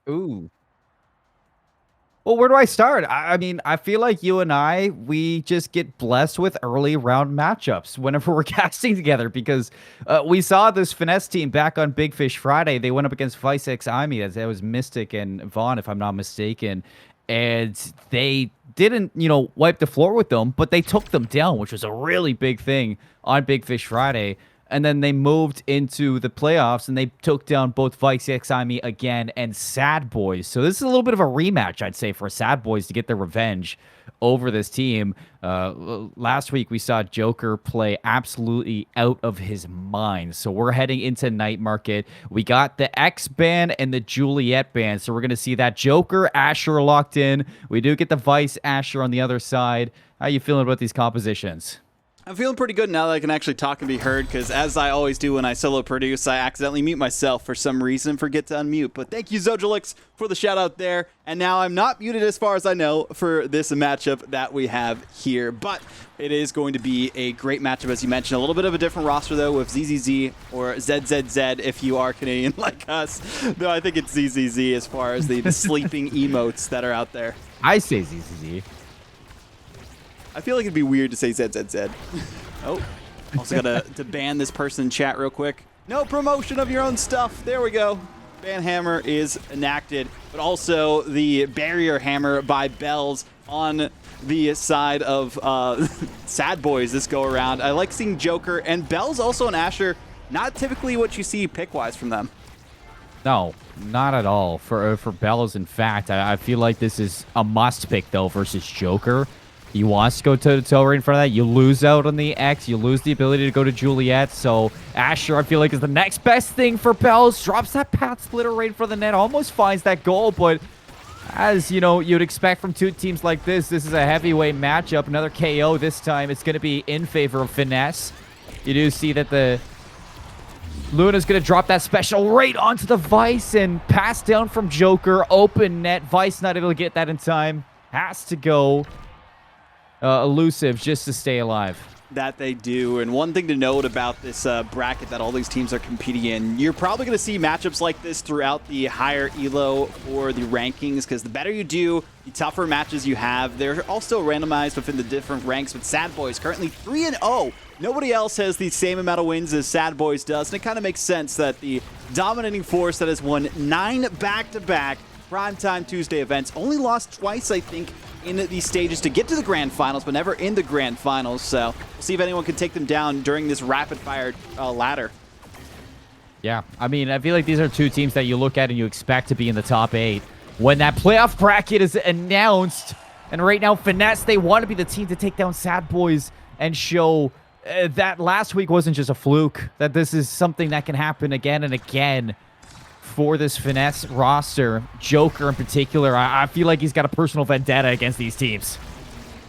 Ooh. Well, where do I start? I mean, I feel like you and we just get blessed with early round matchups whenever we're casting together because we saw this Finesse team back on Big Fish Friday. They went up against Vice X Imi. That was Mystic and Vaughn, if I'm not mistaken. And they didn't, wipe the floor with them, but they took them down, which was a really big thing on Big Fish Friday. And then they moved into the playoffs and they took down both Vice Ximi again and S.A.D.B.O.I.S. So this is a little bit of a rematch, I'd say, for S.A.D.B.O.I.S to get their revenge over this team. Last week we saw Joker play absolutely out of his mind. So we're heading into night market. We got the X band and the Juliet band. So we're going to see that Joker Asher locked in. We do get the Vice Asher on the other side. How you feeling about these compositions? I'm feeling pretty good now that I can actually talk and be heard, because as I always do when I solo produce, I accidentally mute myself for some reason, forget to unmute. But thank you, Zojalix, for the shout out there. And now I'm not muted as far as I know for this matchup that we have here. But it is going to be a great matchup, as you mentioned. A little bit of a different roster, though, with ZZZ or ZZZ if you are Canadian like us. Though I think it's ZZZ as far as the sleeping emotes that are out there. I say ZZZ. I feel like it'd be weird to say ZZZ. Oh, also got to ban this person in chat real quick. No promotion of your own stuff. There we go. Ban hammer is enacted, but also the barrier hammer by Bells on the side of S.A.D.B.O.I.S this go around. I like seeing Joker and Bells also an Asher. Not typically what you see pick-wise from them. No, not at all. For Bellows, in fact, I feel like this is a must pick, though, versus Joker. He wants to go toe-to-toe right in front of that. You lose out on the X. You lose the ability to go to Juliet. So Asher, I feel like, is the next best thing for Bells. Drops that path splitter right in front of the net. Almost finds that goal, but as, you'd expect from two teams like this is a heavyweight matchup. Another KO this time. It's going to be in favor of Finesse. You do see that the Luna's going to drop that special right onto the Vice and pass down from Joker. Open net. Vice not able to get that in time. Has to go elusive just to stay alive. That they do. And one thing to note about this bracket that all these teams are competing in, you're probably going to see matchups like this throughout the higher elo or the rankings, because the better you do, the tougher matches you have. They're all still randomized within the different ranks, but S.A.D.B.O.I.S currently 3-0. Nobody else has the same amount of wins as S.A.D.B.O.I.S does, and it kind of makes sense that the dominating force that has won 9 back-to-back Primetime Tuesday events only lost twice, I think, in these stages to get to the grand finals, but never in the grand finals. So we'll see if anyone can take them down during this rapid-fire ladder. Yeah, I mean, I feel like these are two teams that you look at and you expect to be in the top 8. When that playoff bracket is announced, and right now Finesse, they want to be the team to take down S.A.D.B.O.I.S and show that last week wasn't just a fluke, that this is something that can happen again and again for this Finesse roster. Joker in particular, I feel like he's got a personal vendetta against these teams.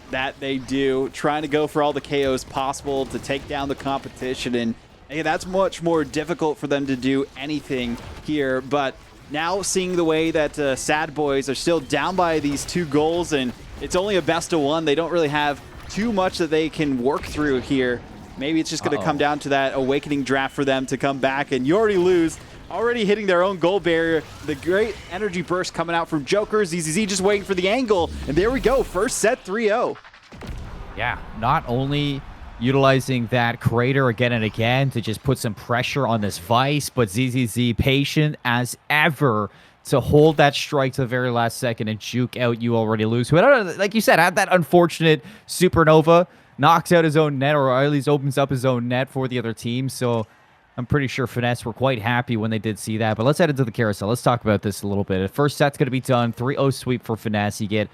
That they do, trying to go for all the KOs possible to take down the competition, and hey, that's much more difficult for them to do anything here. But now seeing the way that S.A.D.B.O.I.S are still down by these 2 goals, and it's only a best of 1, they don't really have too much that they can work through here. Maybe it's just going to come down to that awakening draft for them to come back, and YouAlreadyLose already hitting their own goal barrier. The great energy burst coming out from Joker. ZZZ just waiting for the angle. And there we go. First set 3-0. Yeah, not only utilizing that crater again and again to just put some pressure on this Vice, but ZZZ patient as ever to hold that strike to the very last second and juke out YouAlreadyLose, who, like you said, had that unfortunate supernova, knocks out his own net, or at least opens up his own net for the other team. So I'm pretty sure Finesse were quite happy when they did see that. But let's head into the carousel. Let's talk about this a little bit. The first set's going to be done. 3-0 sweep for Finesse. You get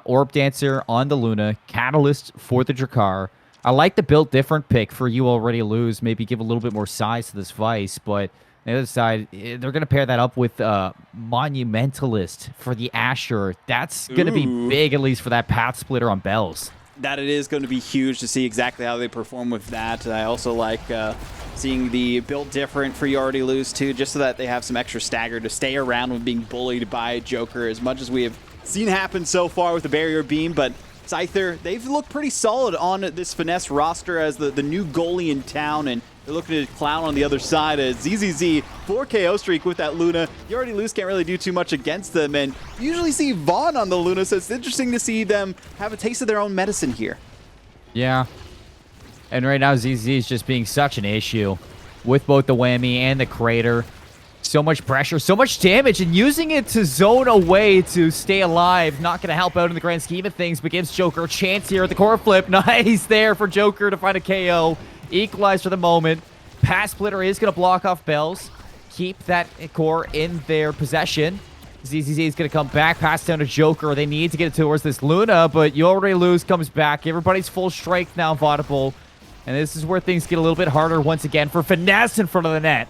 Orb Dancer on the Luna, Catalyst for the Drakar. I like the build different pick for YouAlreadyLose. Maybe give a little bit more size to this Vice. But on the other side, they're going to pair that up with Monumentalist for the Asher. That's going to be big, at least for that path splitter on Bells. That it is going to be huge to see exactly how they perform with that. I also like seeing the build different for YouAlreadyLose too, just so that they have some extra stagger to stay around with being bullied by Joker, as much as we have seen happen so far with the barrier beam. But Scyther, they've looked pretty solid on this Finesse roster as the new goalie in town, and They're looking to clown on the other side as ZZZ, 4 KO streak with that Luna. YouAlreadyLose can't really do too much against them, and you usually see Vaughn on the Luna, so it's interesting to see them have a taste of their own medicine here. Yeah. And right now, ZZ is just being such an issue with both the whammy and the crater. So much pressure, so much damage, and using it to zone away to stay alive. Not going to help out in the grand scheme of things, but gives Joker a chance here at the core flip. Nice there for Joker to find a KO. Equalize for the moment. Pass splitter is going to block off Bells. Keep that core in their possession. ZZZ is going to come back, pass down to Joker. They need to get it towards this Luna, but YouAlreadyLose comes back. Everybody's full strength now, Vaudible. And this is where things get a little bit harder once again for Finesse in front of the net.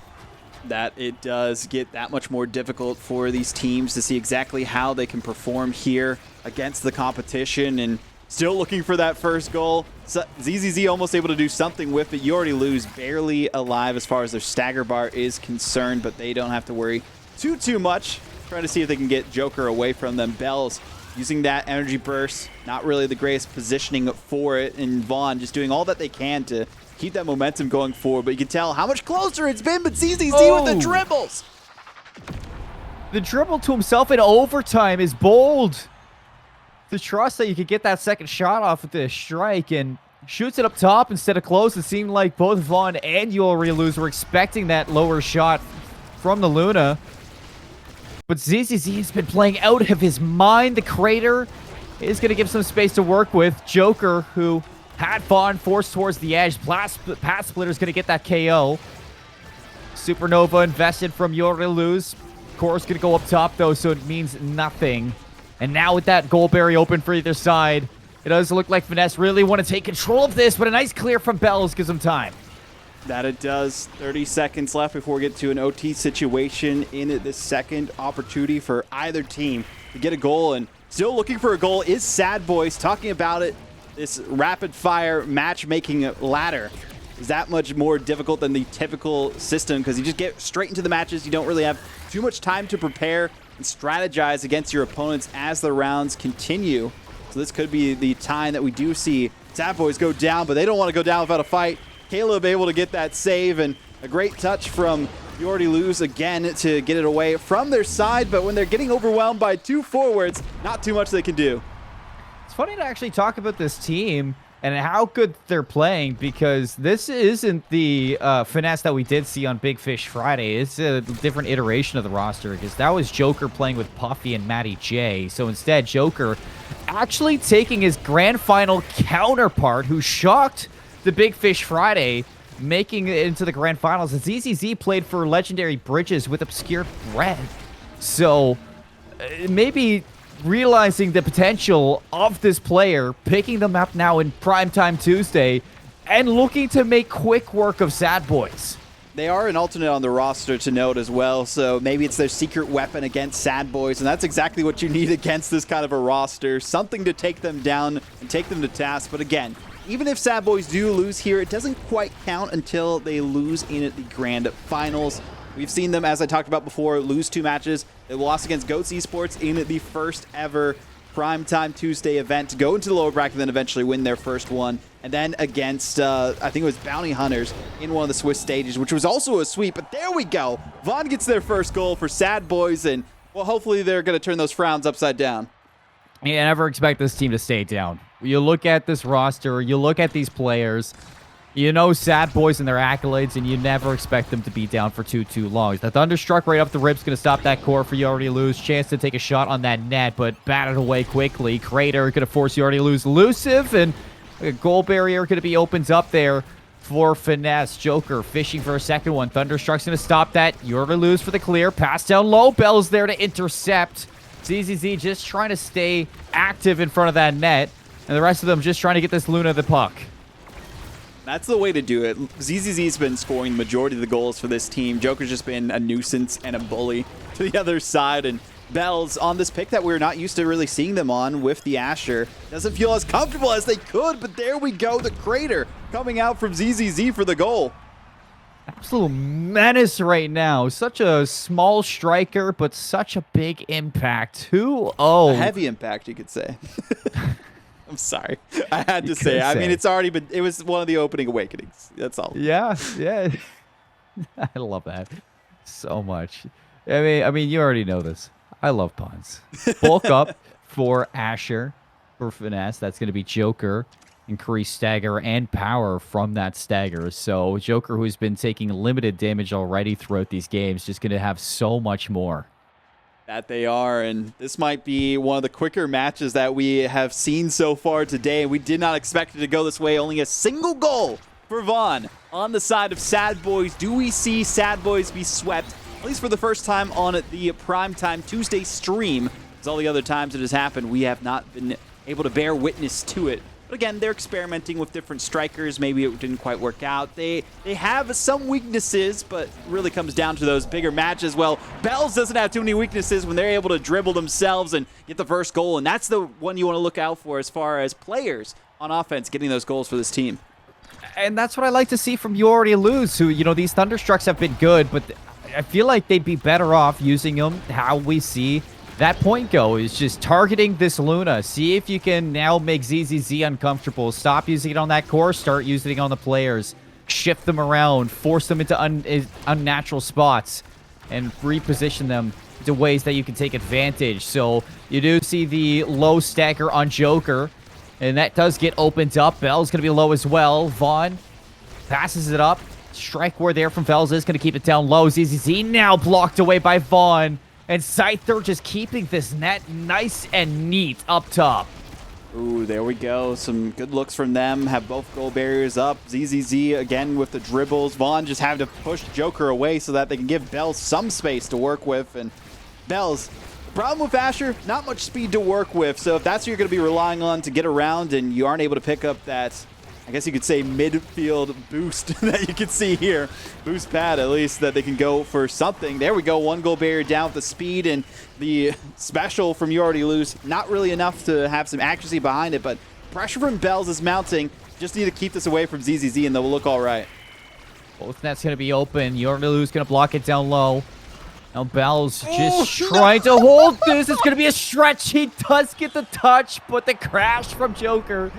That it does get that much more difficult for these teams to see exactly how they can perform here against the competition, and still looking for that first goal. So ZZZ almost able to do something with it. YouAlreadyLose barely alive as far as their stagger bar is concerned, but they don't have to worry too much. Trying to see if they can get Joker away from them. Bells using that energy burst, not really the greatest positioning for it, and Vaughn just doing all that they can to keep that momentum going forward, but you can tell how much closer it's been, but ZZZ with the dribbles. The dribble to himself in overtime is bold. To trust that you could get that second shot off with this strike, and shoots it up top instead of close. It seemed like both Vaughn and YouAlreadyLose were expecting that lower shot from the Luna. But ZZZ has been playing out of his mind. The crater is going to give some space to work with. Joker, who had Vaughn forced towards the edge. Pass splitter is going to get that KO. Supernova invested from YouAlreadyLose. Core's going to go up top, though, so it means nothing. And now with that goal berry open for either side, it does look like Finesse really want to take control of this, but a nice clear from Bells gives them time. That it does. 30 seconds left before we get to an OT situation in this second opportunity for either team to get a goal. And still looking for a goal is S.A.D.B.O.I.S. Talking about it, this rapid-fire matchmaking ladder is that much more difficult than the typical system because you just get straight into the matches. You don't really have too much time to prepare and strategize against your opponents as the rounds continue. So this could be the time that we do see S.A.D.B.O.I.S go down, but they don't want to go down without a fight. Caleb able to get that save, and a great touch from YouAlreadyLose again to get it away from their side, but when they're getting overwhelmed by 2 forwards, not too much they can do. It's funny to actually talk about this team and how good they're playing, because this isn't the Finesse that we did see on Big Fish Friday. It's a different iteration of the roster, because that was Joker playing with Puffy and Matty J. So instead, Joker actually taking his grand final counterpart, who shocked the Big Fish Friday, making it into the grand finals. And ZZZ played for Legendary Bridges with Obscure Bread. So maybe realizing the potential of this player, picking them up now in Primetime Tuesday, and looking to make quick work of S.A.D.B.O.I.S. They are an alternate on the roster to note as well, so maybe it's their secret weapon against S.A.D.B.O.I.S, and that's exactly what you need against this kind of a roster. Something to take them down and take them to task. But again, even if S.A.D.B.O.I.S do lose here, it doesn't quite count until they lose in the grand finals. We've seen them, as I talked about before, lose 2 matches. They lost against Goats Esports in the first ever Primetime Tuesday event to go into the lower bracket, then eventually win their first one. And then against, I think it was Bounty Hunters in one of the Swiss stages, which was also a sweep. But there we go. Vaughn gets their first goal for S.A.D.B.O.I.S, and, well, hopefully they're going to turn those frowns upside down. You never expect this team to stay down. You look at this roster, you look at these players, you know S.A.D.B.O.I.S and their accolades, and you never expect them to be down for too long. The Thunderstruck right up the rib's going to stop that core for YouAlreadyLose. Chance to take a shot on that net, but batted away quickly. Crater going to force YouAlreadyLose elusive, and a goal barrier going to be opened up there for Finesse. Joker fishing for a second one. Thunderstruck's going to stop that. YouAlreadyLose for the clear. Pass down low. Bell's there to intercept. ZZZ just trying to stay active in front of that net, and the rest of them just trying to get this Luna the puck. That's the way to do it. ZZZ's been scoring the majority of the goals for this team. Joker's just been a nuisance and a bully to the other side, and Bells on this pick that we're not used to really seeing them on with the Asher. Doesn't feel as comfortable as they could, but there we go. The Crater coming out from ZZZ for the goal. Absolute menace right now. Such a small striker, but such a big impact. 2-0. A heavy impact, you could say. I'm sorry. I had to say. I mean, it's already been. It was one of the opening awakenings. That's all. Yeah, yeah. I love that so much. I mean, you already know this. I love puns. Bulk up for Asher, for Finesse. That's going to be Joker. Increase stagger and power from that stagger. So Joker, who's been taking limited damage already throughout these games, just going to have so much more. That they are, and this might be one of the quicker matches that we have seen so far today. We did not expect it to go this way. Only a single goal for Vaughn on the side of S.A.D.B.O.I.S. Do we see S.A.D.B.O.I.S be swept, at least for the first time on the Primetime Tuesday stream? As all the other times it has happened, we have not been able to bear witness to it. But again, they're experimenting with different strikers. Maybe it didn't quite work out. They have some weaknesses, but really comes down to those bigger matches. Well, B.O.I.S doesn't have too many weaknesses when they're able to dribble themselves and get the first goal. And that's the one you want to look out for as far as players on offense getting those goals for this team. And that's what I like to see from YouAlreadyLose, who, you know, these Thunderstrucks have been good, but I feel like they'd be better off using them how we see that point go, is just targeting this Luna. See if you can now make ZZZ uncomfortable. Stop using it on that core. Start using it on the players. Shift them around. Force them into unnatural spots. And reposition them into ways that you can take advantage. So you do see the low stagger on Joker. And that does get opened up. Bell's going to be low as well. Vaughn passes it up. Strike ward there from Fells is going to keep it down low. ZZZ now blocked away by Vaughn. And Scyther just keeping this net nice and neat up top. Ooh, there we go. Some good looks from them. Have both goal barriers up. ZZZ again with the dribbles. Vaughn just having to push Joker away so that they can give B.O.I.S some space to work with. And B.O.I.S, the problem with Asher, not much speed to work with. So if that's what you're going to be relying on to get around and you aren't able to pick up that, I guess you could say, midfield boost that you can see here. Boost pad, at least, that they can go for something. There we go. One goal barrier down with the speed, and the special from YouAlreadyLose. Not really enough to have some accuracy behind it, but pressure from B.O.I.S is mounting. Just need to keep this away from ZZZ, and they'll look all right. Both nets going to be open. YouAlreadyLose going to block it down low. Now B.O.I.S just trying to hold this. It's going to be a stretch. He does get the touch, but the crash from Joker.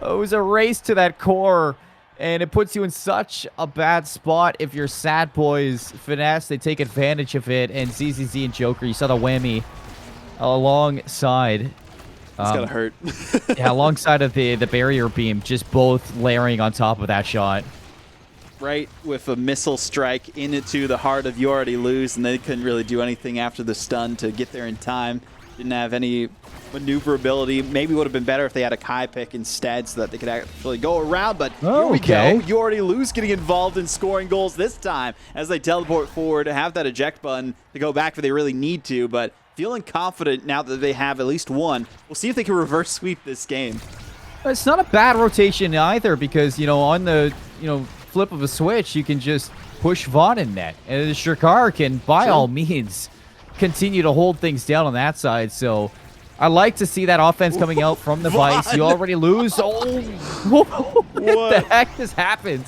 It was a race to that core, and it puts you in such a bad spot if you're S.A.D.B.O.I.S. Finesse, they take advantage of it, and ZZZ and Joker, you saw the whammy alongside. It's gotta hurt. Yeah, alongside of the barrier beam, just both layering on top of that shot. Right, with a missile strike into the heart of YouAlreadyLose, and they couldn't really do anything after the stun to get there in time. Didn't have any maneuverability. Maybe would have been better if they had a Kai pick instead so that they could actually go around, but here we go. YouAlreadyLose getting involved in scoring goals this time as they teleport forward to have that eject button to go back if they really need to, but feeling confident now that they have at least one. We'll see if they can reverse sweep this game. It's not a bad rotation either because, you know, on the, flip of a switch, you can just push Vaughn in net, and Shakar can, by all means, continue to hold things down on that side. So I like to see that offense coming out from the Vice. YouAlreadyLose. Oh, what the heck just happened?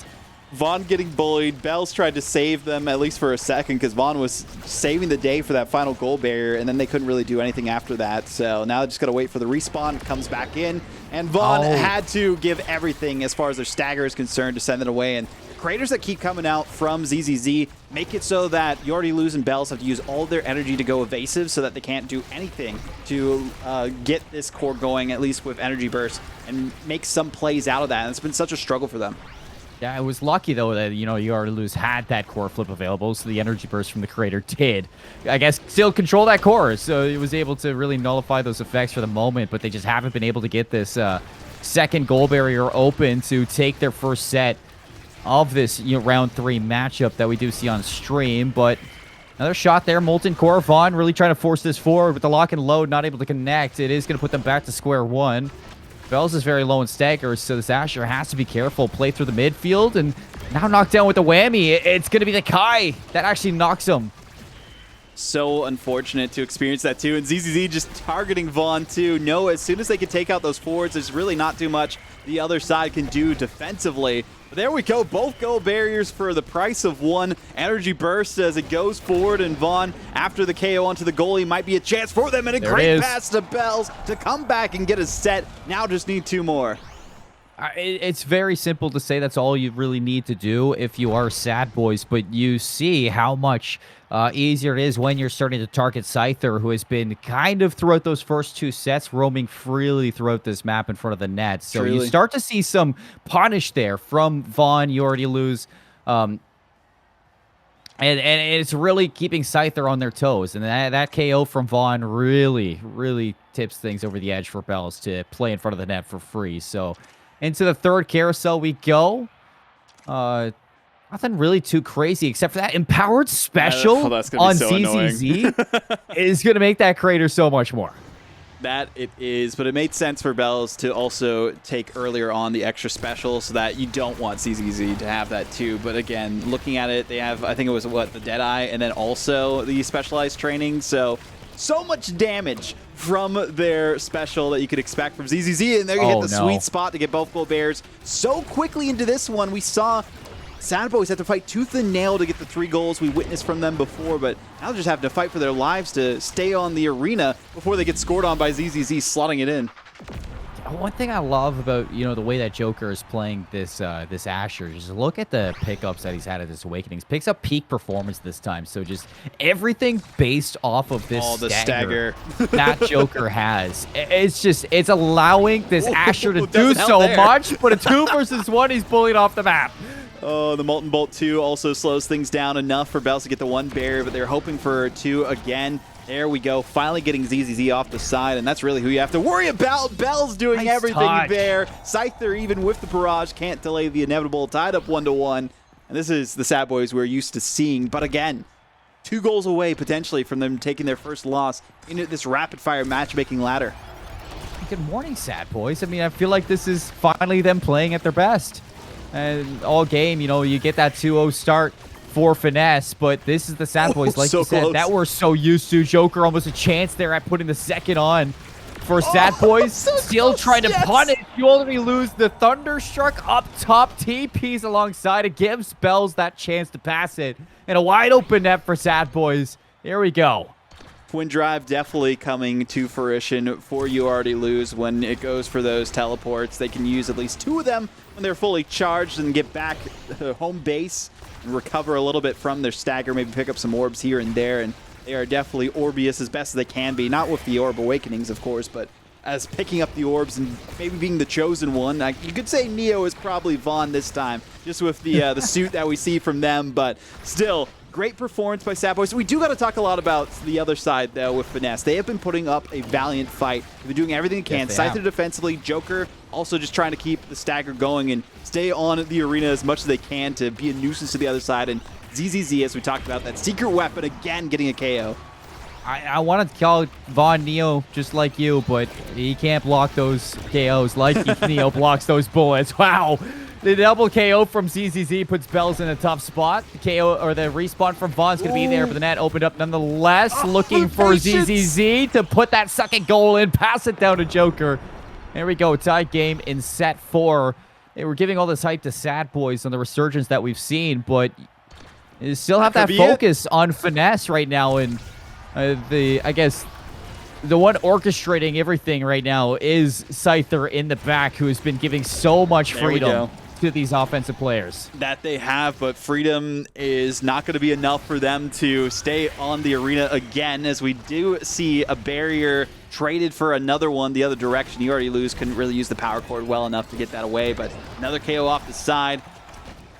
Vaughn getting bullied. B.O.I.S tried to save them, at least for a second, because Vaughn was saving the day for that final goal barrier, and then they couldn't really do anything after that. So now they just got to wait for the respawn. It comes back in, and Vaughn had to give everything as far as their stagger is concerned to send it away. And the craters that keep coming out from ZZZ make it so that YouAlreadyLose and B.O.I.S have to use all their energy to go evasive so that they can't do anything to get this core going, at least with energy burst, and make some plays out of that. And it's been such a struggle for them. Yeah, it was lucky, though, that, YouAlreadyLose had that core flip available, so the energy burst from the crater did, I guess, still control that core, so it was able to really nullify those effects for the moment, but they just haven't been able to get this second goal barrier open to take their first set of this round 3 matchup that we do see on stream. But another shot there, Molten Core. Vaughn really trying to force this forward with the lock and load, not able to connect. It is going to put them back to square one. B.O.I.S is very low in staggers, so this Asher has to be careful. Play through the midfield, and now knocked down with the whammy. It's going to be the Kai that actually knocks him. So unfortunate to experience that too. And ZZZ just targeting Vaughn too. No, as soon as they can take out those forwards, there's really not too much the other side can do defensively. But there we go. Both goal barriers for the price of one. Energy burst as it goes forward, and Vaughn, after the KO onto the goalie, might be a chance for them. And a great pass to Bells to come back and get a set. Now just need 2 more. It's very simple to say that's all you really need to do if you are S.A.D.B.O.I.S, but you see how much easier it is when you're starting to target Scyther, who has been kind of throughout those first 2 sets roaming freely throughout this map in front of the net. So you start to see some punish there from Vaughn. YouAlreadyLose. And it's really keeping Scyther on their toes. And that KO from Vaughn really tips things over the edge for Bells to play in front of the net for free. So into the 3rd carousel we go. Nothing really too crazy except for that empowered special on CZZ is going to make that crater so much more. That it is, but it made sense for Bells to also take earlier on the extra special so that you don't want CZZ to have that too. But again, looking at it, they have, I think it was what, the Deadeye, and then also the specialized training. So much damage from their special that you could expect from ZZZ, and they're going to hit the sweet spot to get both goal bears so quickly into this one. We saw S.A.D.B.O.I.S had to fight tooth and nail to get the 3 goals we witnessed from them before, but now they're just having to fight for their lives to stay on the arena before they get scored on by ZZZ slotting it in. One thing I love about, you know, the way that Joker is playing this this Asher, just look at the pickups that he's had at this Awakenings. Picks up peak performance this time, so just everything based off of this stagger that Joker has. It's allowing this Asher to do so much, but a 2 versus 1, he's bullied off the map. Oh, the Molten Bolt 2 also slows things down enough for Bells to get the 1 barrier, but they're hoping for 2 again. There we go, finally getting ZZZ off the side, and that's really who you have to worry about. Bells doing everything there. Scyther, even with the barrage, can't delay the inevitable, tied up 1-1. And this is the S.A.D.B.O.I.S we're used to seeing, but again, 2 goals away potentially from them taking their first loss into this rapid-fire matchmaking ladder. Good morning, S.A.D.B.O.I.S. I mean, I feel like this is finally them playing at their best. And all game, you know, you get that 2-0 start for Finesse, but this is the S.A.D.B.O.I.S, like you said, that we're so used to. Joker almost a chance there at putting the 2nd on for S.A.D.B.O.I.S. Still trying to punish. YouAlreadyLose the Thunderstruck up top. TPs alongside it, gives Bells that chance to pass it. And a wide open net for S.A.D.B.O.I.S. Here we go. Twin Drive definitely coming to fruition for YouAlreadyLose when it goes for those teleports. They can use at least 2 of them when they're fully charged and get back to home base and recover a little bit from their stagger, maybe pick up some orbs here and there, and they are definitely Orbeus as best as they can be. Not with the Orb Awakenings, of course, but as picking up the orbs and maybe being the chosen one. You could say Neo is probably Vaughn this time, just with the suit that we see from them, but still, great performance by S.A.D.B.O.I.S. We do got to talk a lot about the other side, though, with Finesse. They have been putting up a valiant fight. They've been doing everything they can. Scyther defensively, Joker also just trying to keep the stagger going and stay on the arena as much as they can to be a nuisance to the other side. And ZZZ, as we talked about, that secret weapon again getting a KO. I want to call Vaughn Neo just like you, but he can't block those KOs like Neo blocks those bullets. Wow. The double KO from ZZZ puts Bells in a tough spot. The KO or the respawn from Vaughn's going to be there, but the net opened up nonetheless. Looking for ZZZ to put that 2nd goal in, pass it down to Joker. There we go, tied game in set 4. They were giving all this hype to S.A.D.B.O.I.S on the resurgence that we've seen, but you still have that focus on Finesse right now. And I guess the one orchestrating everything right now is Scyther in the back, who has been giving so much freedom to these offensive players. That they have, but freedom is not going to be enough for them to stay on the arena again, as we do see a barrier traded for another one the other direction. YouAlreadyLose couldn't really use the power cord well enough to get that away, but another KO off the side.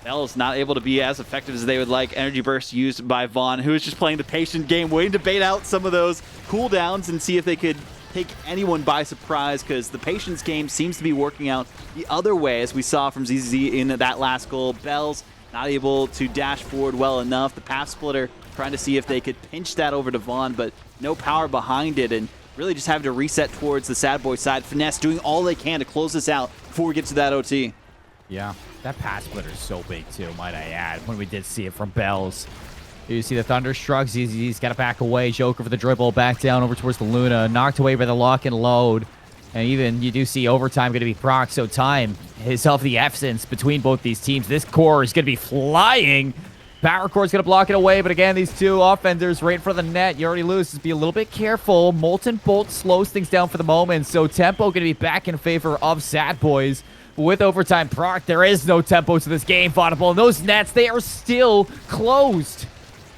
Bells not able to be as effective as they would like. Energy burst used by Vaughn, who is just playing the patient game, waiting to bait out some of those cooldowns and see if they could take anyone by surprise, because the patience game seems to be working out the other way, as we saw from ZZZ in that last goal. Bells not able to dash forward well enough. The path splitter trying to see if they could pinch that over to Vaughn, but no power behind it, and really just having to reset towards the S.A.D.B.O.I.S side. Finesse doing all they can to close this out before we get to that OT. Yeah, that path splitter is so big too, might I add, when we did see it from Bells. You see the Thunderstruck. ZZ's got to back away. Joker for the dribble. Back down over towards the Luna. Knocked away by the lock and load. And even you do see overtime going to be proc. So time is of the essence between both these teams. This core is going to be flying. Power Core's going to block it away. But again, these two offenders right in front of the net. You already lose. Just be a little bit careful. Molten Bolt slows things down for the moment. So tempo going to be back in favor of S.A.D.B.O.I.S. With overtime proc, there is no tempo to this game, Vodible. And those nets, they are still closed.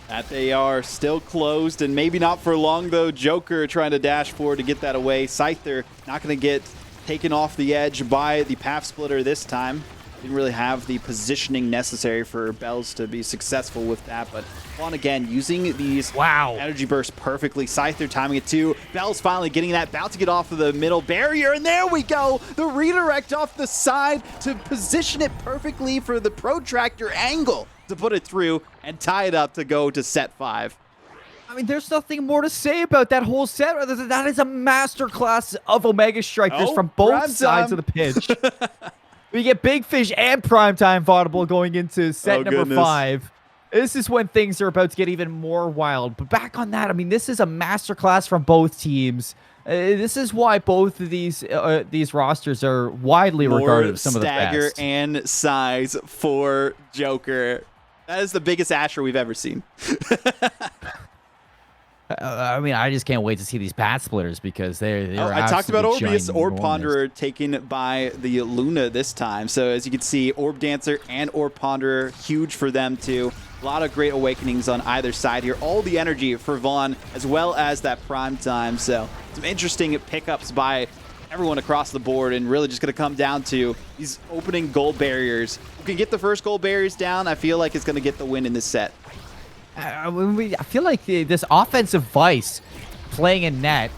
That they are still closed, and maybe not for long, though. Joker trying to dash forward to get that away. Scyther not going to get taken off the edge by the path splitter this time. Didn't really have the positioning necessary for Bells to be successful with that, but Vaughn again using these energy bursts perfectly. Scyther timing it too. Bells finally getting that, about to get off of the middle barrier, and there we go. The redirect off the side to position it perfectly for the protractor angle to put it through and tie it up to go to set 5. I mean, there's nothing more to say about that whole set. That is a masterclass of Omega Strikers from both sides of the pitch. We get Big Fish and Primetime Vodible going into set number 5. This is when things are about to get even more wild. But back on that, I mean, this is a masterclass from both teams. This is why both of these rosters are widely regarded as some of the best. Stagger and size for Joker. That is the biggest Asher we've ever seen. I mean, I just can't wait to see these path splitters because they're I talked about Orbeus, Orb ginormous. Ponderer taken by the Luna this time. So as you can see, Orb Dancer and Orb Ponderer, huge for them too. A lot of great awakenings on either side here. All the energy for Vaughn as well as that prime time. So some interesting pickups by everyone across the board, and really just going to come down to these opening goal barriers. You can get the first goal barriers down, I feel like it's going to get the win in this set. I feel like this offensive vice playing in net,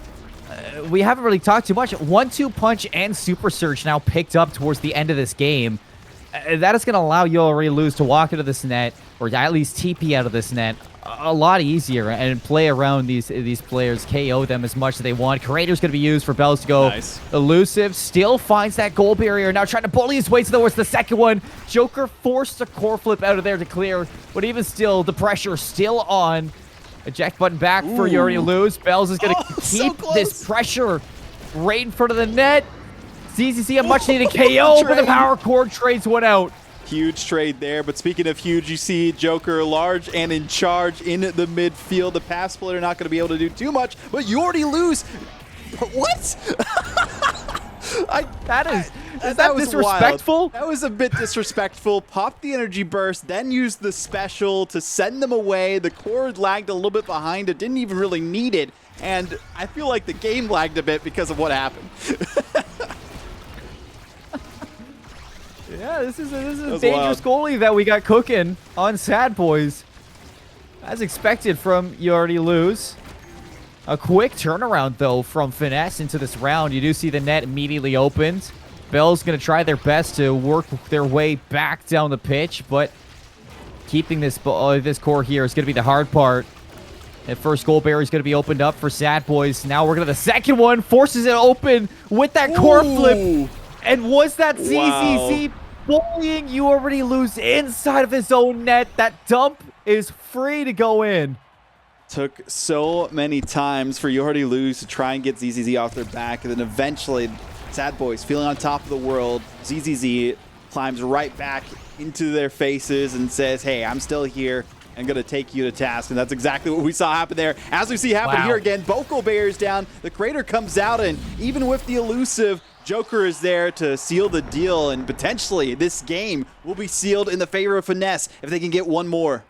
we haven't really talked too much. 1-2 punch and super surge now picked up towards the end of this game. That is going to allow YouAlreadyLose to walk into this net, or at least TP out of this net, a lot easier and play around these players, KO them as much as they want. Creator's going to be used for Bells to go. Nice. Elusive still finds that goal barrier. Now trying to bully his way towards the second one. Joker forced a core flip out of there to clear, but even still, the pressure still on. Eject button back for YouAlreadyLose. Bells is going to keep this pressure right in front of the net. ZZZ a much needed KO, but the power core trades one out. Huge trade there, but speaking of huge, you see Joker large and in charge in the midfield. The pass splitter not going to be able to do too much, but YouAlreadyLose. What? That was disrespectful? Wild. That was a bit disrespectful. Popped the energy burst, then used the special to send them away. The core lagged a little bit behind. It didn't even really need it, and I feel like the game lagged a bit because of what happened. Yeah, this is a dangerous goalie that we got cooking on S.A.D.B.O.I.S. As expected from YouAlreadyLose. A quick turnaround, though, from Finesse into this round. You do see the net immediately opened. Bell's going to try their best to work their way back down the pitch, but keeping this core here is going to be the hard part. That first goal barrier is going to be opened up for S.A.D.B.O.I.S. Now we're going to the second one. Forces it open with that core flip. And was that ZZZ bullying YouAlreadyLose inside of his own net? That dump is free to go in. Took so many times for YouAlreadyLose to try and get ZZZ off their back, and then eventually S.A.D.B.O.I.S feeling on top of the world. ZZZ climbs right back into their faces and says, hey, I'm still here. I'm going to take you to task. And that's exactly what we saw happen there. As we see happen here again, both goal barriers down. The Creator comes out, and even with the elusive, Joker is there to seal the deal, and potentially this game will be sealed in the favor of Finesse if they can get one more.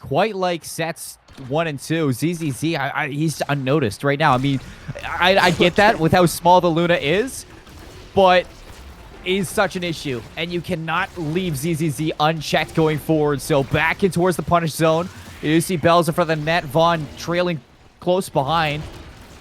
Quite like sets 1 and 2. ZZZ, he's unnoticed right now. I mean, I get that with how small the Luna is, but is such an issue, and you cannot leave ZZZ unchecked going forward. So back in towards the punish zone. You see Bells in front of the net. Vaughn trailing close behind.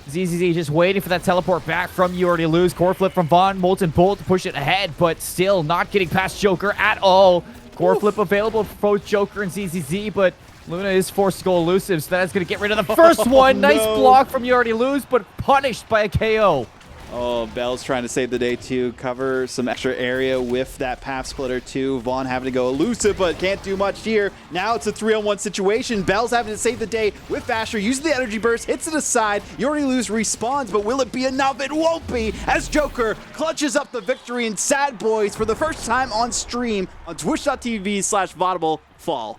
ZZZ just waiting for that teleport back from YouAlreadyLose. Core flip from Vaughn. Molten Bolt to push it ahead, but still not getting past Joker at all. Core flip available for both Joker and ZZZ, but Luna is forced to go elusive, so that's going to get rid of the first one. Nice block from YouAlreadyLose, but punished by a KO. Oh, Bell's trying to save the day too. Cover some extra area with that path splitter too. Vaughn having to go elusive, but can't do much here. Now it's a 3-on-1 situation. Bell's having to save the day with Vasher. Using the energy burst, hits it aside. YouAlreadyLose respawns, but will it be enough? It won't be, as Joker clutches up the victory in S.A.D.B.O.I.S for the first time on stream on twitch.tv/Vodible fall.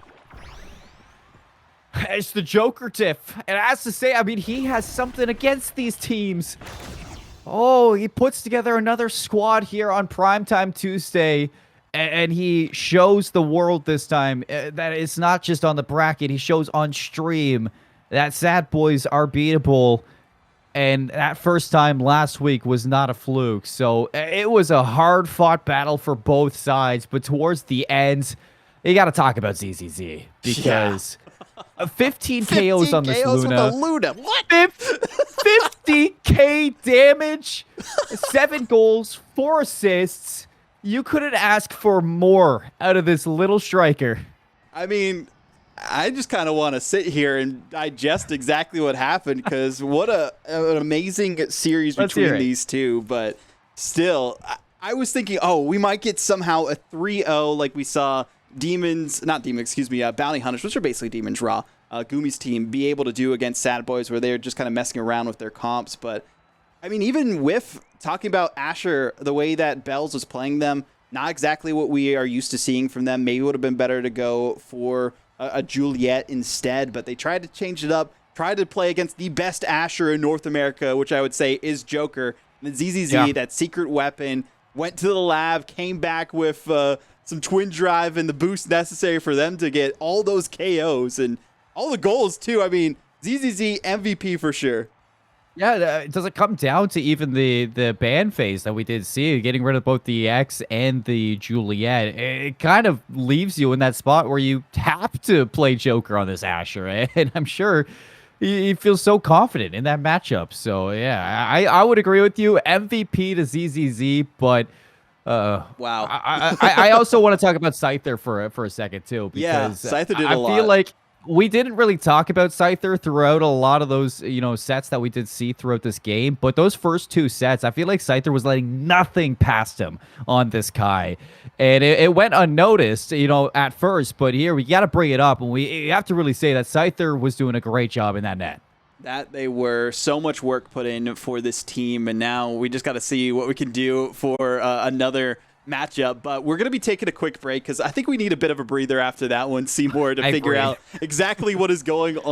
It's the Joker tiff. And I have to say, I mean, he has something against these teams. Oh, he puts together another squad here on Primetime Tuesday, and he shows the world this time that it's not just on the bracket. He shows on stream that S.A.D.B.O.I.S are beatable, and that first time last week was not a fluke. So it was a hard-fought battle for both sides, but towards the end, you got to talk about ZZZ because... 15 KOs on this Luna. With Luna. What? 50k damage, 7 goals, 4 assists. You couldn't ask for more out of this little striker. I mean, I just kind of want to sit here and digest exactly what happened because what an amazing series between these two. But still, I was thinking, oh, we might get somehow a 3-0 like we saw Bounty Hunters, which are basically Demons Raw, Gumi's team, be able to do against S.A.D.B.O.I.S, where they're just kind of messing around with their comps. But, I mean, even with talking about Asher, the way that Bells was playing them, not exactly what we are used to seeing from them. Maybe it would have been better to go for a Juliet instead, but they tried to change it up, tried to play against the best Asher in North America, which I would say is Joker. And then ZZZ, that secret weapon, went to the lab, came back with... some twin drive and the boost necessary for them to get all those KOs and all the goals too. I mean, ZZZ MVP for sure. Yeah, does it come down to even the ban phase that we did see, getting rid of both the X and the Juliet? It kind of leaves you in that spot where you have to play Joker on this Asher, and I'm sure he feels so confident in that matchup. So yeah, I would agree with you. MVP to ZZZ, but wow. I also want to talk about Scyther for a second too, because Scyther did a lot. I feel like we didn't really talk about Scyther throughout a lot of those, sets that we did see throughout this game. But those first 2 sets, I feel like Scyther was letting nothing past him on this Kai. And it went unnoticed, at first. But here, we got to bring it up. And we have to really say that Scyther was doing a great job in that net. That they were. So much work put in for this team. And now we just got to see what we can do for another matchup. But we're going to be taking a quick break because I think we need a bit of a breather after that one, CMoore, to figure out exactly what is going on.